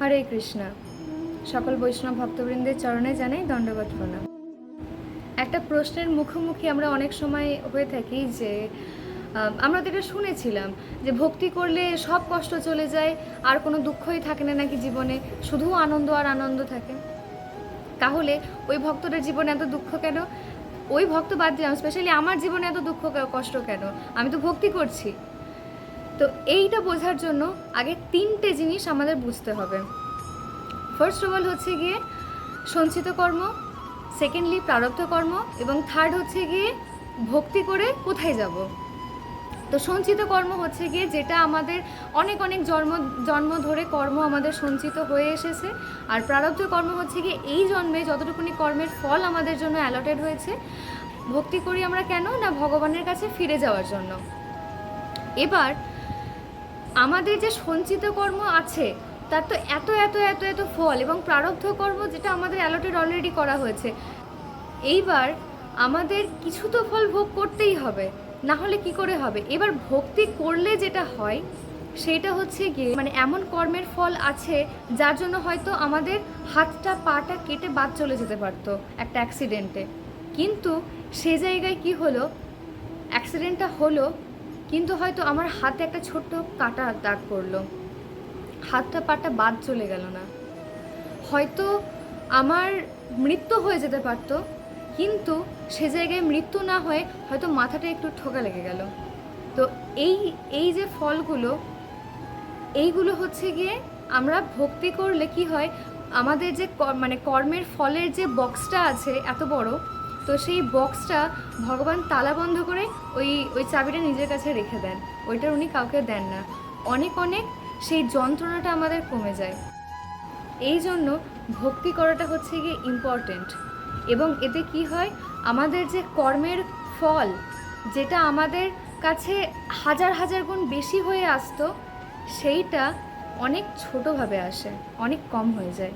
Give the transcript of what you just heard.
হরে কৃষ্ণ। সকল বৈষ্ণব ভক্তবৃন্দের চরণে জানাই দণ্ডবত প্রণাম। একটা প্রশ্নের মুখোমুখি আমরা অনেক সময় হয়ে থাকি যে আমরা তো এটা শুনেছিলাম যে ভক্তি করলে সব কষ্ট চলে যায়, আর কোনো দুঃখই থাকে না নাকি জীবনে, শুধু আনন্দ আর আনন্দ থাকে। তাহলে ওই ভক্তদের জীবনে এত দুঃখ কেন? ওই ভক্ত বাদ দিলাম, স্পেশালি আমার জীবনে এত দুঃখ কষ্ট কেন? আমি তো ভক্তি করছি। তো এইটা বোঝার জন্য আগে 3টে জিনিস আমাদের বুঝতে হবে। ফার্স্ট অফ অল হচ্ছে গিয়ে সঞ্চিত কর্ম, সেকেন্ডলি প্রারব্ধ কর্ম, এবং থার্ড হচ্ছে গিয়ে ভক্তি করে কোথায় যাব। তো সঞ্চিত কর্ম হচ্ছে গিয়ে যেটা আমাদের অনেক অনেক জন্ম ধরে কর্ম আমাদের সঞ্চিত হয়ে এসেছে, আর প্রারব্ধ কর্ম হচ্ছে গিয়ে এই জন্মে যতটুকুনি কর্মের ফল আমাদের জন্য অ্যালটেড হয়েছে। ভক্তি করি আমরা কেন না? ভগবানের কাছে ফিরে যাওয়ার জন্য। এবার আমাদের যে সঞ্চিত কর্ম আছে তার তো এত এত এত এত ফল, এবং প্রারব্ধ কর্ম যেটা আমাদের অ্যালটেড অলরেডি করা হয়েছে। এইবার আমাদের কিছু তো ফল ভোগ করতেই হবে, না হলে কি করে হবে? এবার ভক্তি করলে যেটা হয় সেটা হচ্ছে গিয়ে এমন কর্মের ফল আছে যার জন্য হয়তো আমাদের হাতটা পাটা কেটে বাদ চলে যেতে পারতো একটা অ্যাক্সিডেন্টে, কিন্তু সে জায়গায় কি হলো, অ্যাক্সিডেন্টটা হলো কিন্তু হয়তো আমার হাতে একটা ছোট্ট কাটা দাগ পড়লো, হাতটা পাটা বাদ চলে গেল না। হয়তো আমার মৃত্যু হয়ে যেতে পারতো, কিন্তু সে জায়গায় মৃত্যু না হয়ে হয়তো মাথাটা একটু ঠোকা লেগে গেল। তো এই যে ফলগুলো, এইগুলো হচ্ছে গিয়ে আমরা ভক্তি করলে কি হয়, আমাদের যে কর্মের ফলের যে বক্সটা আছে এত বড়, তো সেই বক্সটা ভগবান তালা বন্ধ করে ওই চাবিটা নিজের কাছে রেখে দেন, ওইটা উনি কাউকে দেন না। অনেক অনেক সেই যন্ত্রণাটা আমাদের কমে যায়। এই জন্য ভক্তি করাটা হচ্ছে গিয়ে ইম্পর্টেন্ট। এবং এতে কি হয়, আমাদের যে কর্মের ফল যেটা আমাদের কাছে হাজার হাজার গুণ বেশি হয়ে আসতো, সেইটা অনেক ছোটোভাবে আসে, অনেক কম হয়ে যায়।